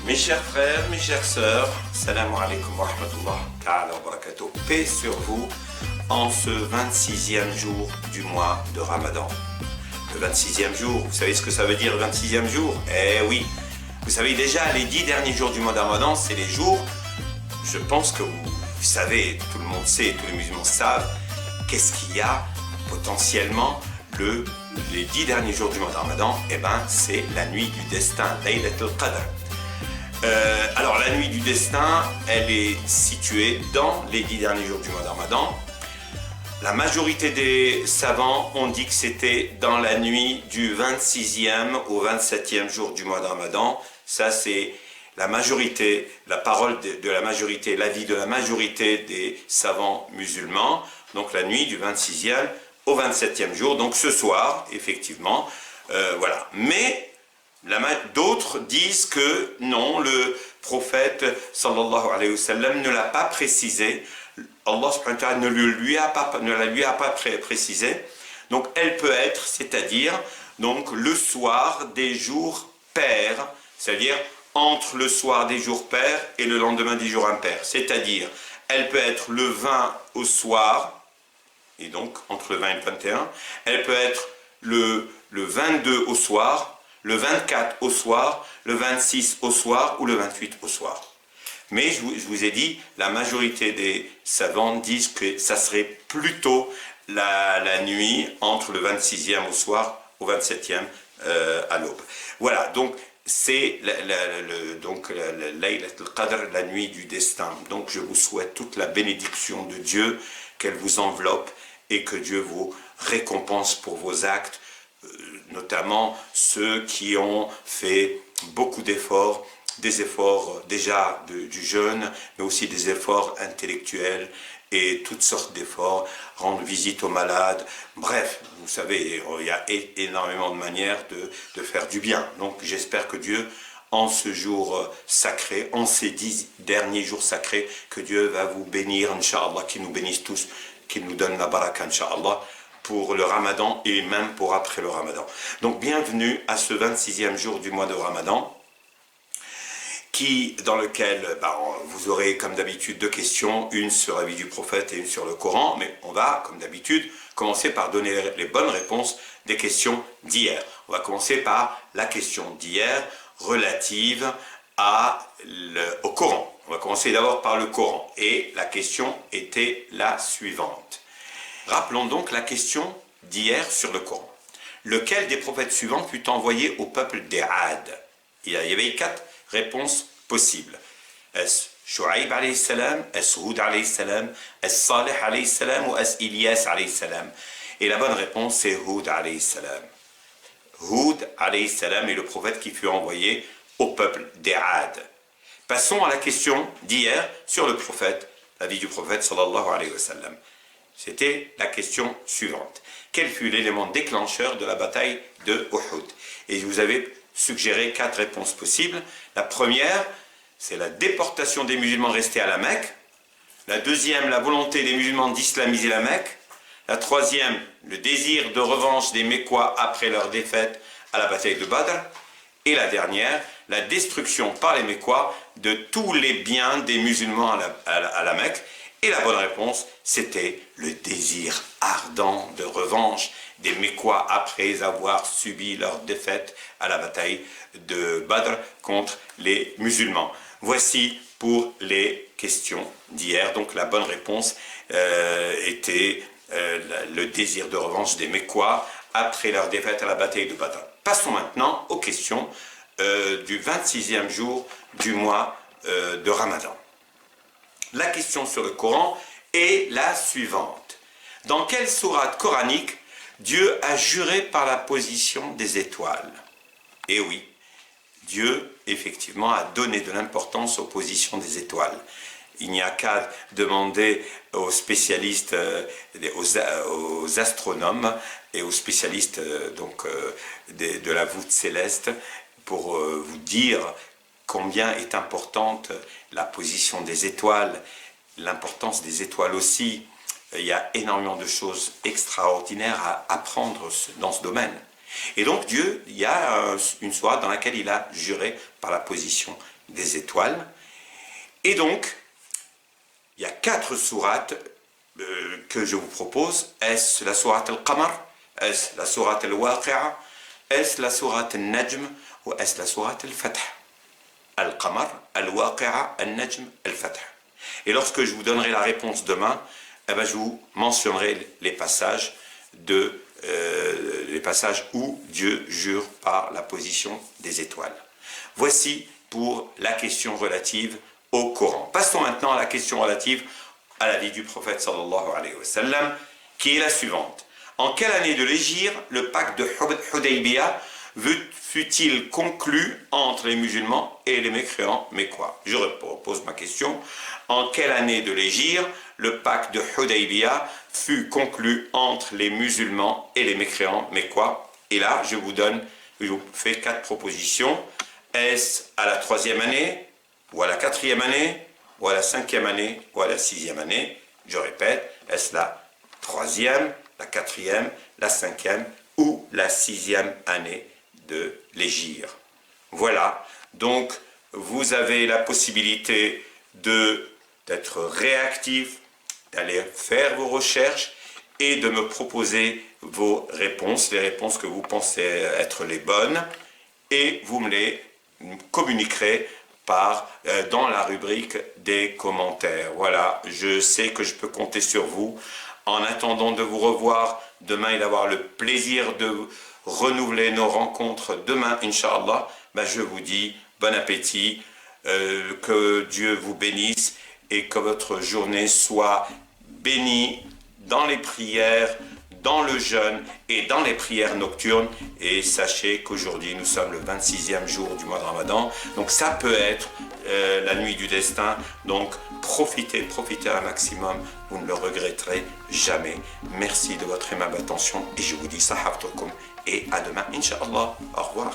Mes chers frères, mes chères sœurs, salam alaikum wa rahmatullah ta'ala wa barakatuh. Paix sur vous en ce 26e jour du mois de Ramadan. Le 26e jour, vous savez ce que ça veut dire le 26e jour? Eh oui, vous savez déjà les 10 derniers jours du mois de Ramadan, c'est les jours, je pense que vous savez, tout le monde sait, tous les musulmans savent, qu'est-ce qu'il y a potentiellement les 10 derniers jours du mois de Ramadan? Eh bien, c'est la nuit du destin, Laylatul Qadr. Alors la nuit du destin, elle est située dans les 10 derniers jours du mois de Ramadan. La majorité des savants ont dit que c'était dans la nuit du 26e au 27e jour du mois de Ramadan. Ça c'est la majorité, la parole de la majorité, l'avis de la majorité des savants musulmans. Donc la nuit du 26e au 27e jour, donc ce soir, effectivement, voilà. Mais d'autres disent que non, le prophète sallallahu alayhi wa sallam ne l'a pas précisé. Allah subhanahu wa ta'ala ne la lui a pas précisé. Donc elle peut être, c'est-à-dire donc le soir des jours pairs, c'est-à-dire entre le soir des jours pairs et le lendemain des jours impairs. C'est-à-dire elle peut être le 20 au soir, et donc entre le 20 et le 21. Elle peut être le 22 au soir, le 24 au soir, le 26 au soir ou le 28 au soir. Mais je vous ai dit, la majorité des savants disent que ça serait plutôt la nuit entre le 26e au soir au 27e à l'aube. Voilà, donc c'est Laylatul Qadr, la nuit du destin. Donc je vous souhaite toute la bénédiction de Dieu, qu'elle vous enveloppe et que Dieu vous récompense pour vos actes, notamment ceux qui ont fait beaucoup d'efforts, des efforts déjà du jeûne, mais aussi des efforts intellectuels et toutes sortes d'efforts, rendre visite aux malades. Bref, vous savez, il y a énormément de manières de faire du bien. Donc j'espère que Dieu, en ce jour sacré, en ces 10 derniers jours sacrés, que Dieu va vous bénir, Inch'Allah, qu'il nous bénisse tous, qu'il nous donne la baraka, Inch'Allah, pour le Ramadan et même pour après le Ramadan. Donc bienvenue à ce 26e jour du mois de Ramadan, dans lequel vous aurez comme d'habitude 2 questions, une sur la vie du prophète et une sur le Coran, mais on va comme d'habitude commencer par donner les bonnes réponses des questions d'hier. On va commencer par la question d'hier relative au Coran. On va commencer d'abord par le Coran et la question était la suivante. Rappelons donc la question d'hier sur le Coran. Lequel des prophètes suivants fut envoyé au peuple des Ad? Il y avait 4 réponses possibles. Est-ce Shu'aib alayhi salam, est-ce Houd alayhi salam, est-ce Salih alayhi salam ou est-ce Ilyas alayhi salam? Et la bonne réponse c'est Houd alayhi salam. Houd alayhi salam est le prophète qui fut envoyé au peuple des Ad. Passons à la question d'hier sur le prophète, la vie du prophète sallallahu alayhi wa sallam. C'était la question suivante. Quel fut l'élément déclencheur de la bataille de Uhud? Et je vous avais suggéré 4 réponses possibles. La première, c'est la déportation des musulmans restés à la Mecque. La deuxième, la volonté des musulmans d'islamiser la Mecque. La troisième, le désir de revanche des Mécois après leur défaite à la bataille de Badr. Et la dernière, la destruction par les Mécois de tous les biens des musulmans à la Mecque. Et la bonne réponse, c'était le désir ardent de revanche des Mécois après avoir subi leur défaite à la bataille de Badr contre les musulmans. Voici pour les questions d'hier. Donc la bonne réponse était le désir de revanche des Mécois après leur défaite à la bataille de Badr. Passons maintenant aux questions du 26e jour du mois de Ramadan. La question sur le Coran est la suivante. Dans quelle sourate coranique Dieu a juré par la position des étoiles? Eh oui, Dieu, effectivement, a donné de l'importance aux positions des étoiles. Il n'y a qu'à demander aux spécialistes, aux astronomes et aux spécialistes de la voûte céleste pour vous dire combien est importante la position des étoiles, l'importance des étoiles aussi. Il y a énormément de choses extraordinaires à apprendre dans ce domaine. Et donc Dieu, il y a une sourate dans laquelle il a juré par la position des étoiles. Et donc, il y a 4 sourates que je vous propose. Est-ce la sourate al-Qamar? Est-ce la sourate al-Waqi'a? Est-ce la sourate al-Najm? Ou est-ce la sourate al-Fath? Al-Qamar, al-Waqi'a, al-Najm, al-Fath. Et lorsque je vous donnerai la réponse demain, eh ben, je vous mentionnerai les passages où Dieu jure par la position des étoiles. Voici pour la question relative au Coran. Passons maintenant à la question relative à la vie du prophète sallallahu alayhi wa sallam, qui est la suivante. En quelle année de l'Hégire le pacte de Hudaybiyah fut-il conclu entre les musulmans et les mécréants mécois? Je repose ma question. En quelle année de l'Hégire le pacte de Hudaybiyah fut conclu entre les musulmans et les mécréants mécois? Et là, je vous fais 4 propositions. Est-ce à la 3e année, ou à la 4e année, ou à la 5e année, ou à la 6e année? Je répète, est-ce la 3e, la 4e, la 5e ou la 6e année de l'Hégire? Voilà, donc vous avez la possibilité d'être réactif, d'aller faire vos recherches et de me proposer vos réponses, les réponses que vous pensez être les bonnes, et vous me les communiquerez dans la rubrique des commentaires. Voilà, je sais que je peux compter sur vous. En attendant de vous revoir demain et d'avoir le plaisir de renouveler nos rencontres demain, Inch'Allah, je vous dis bon appétit, que Dieu vous bénisse et que votre journée soit bénie dans les prières, dans le jeûne et dans les prières nocturnes. Et sachez qu'aujourd'hui nous sommes le 26e jour du mois de Ramadan, donc ça peut être la nuit du destin. Donc profitez un maximum, vous ne le regretterez jamais. Merci de votre aimable attention et je vous dis sahabtukum et à demain Inch'Allah. Au revoir.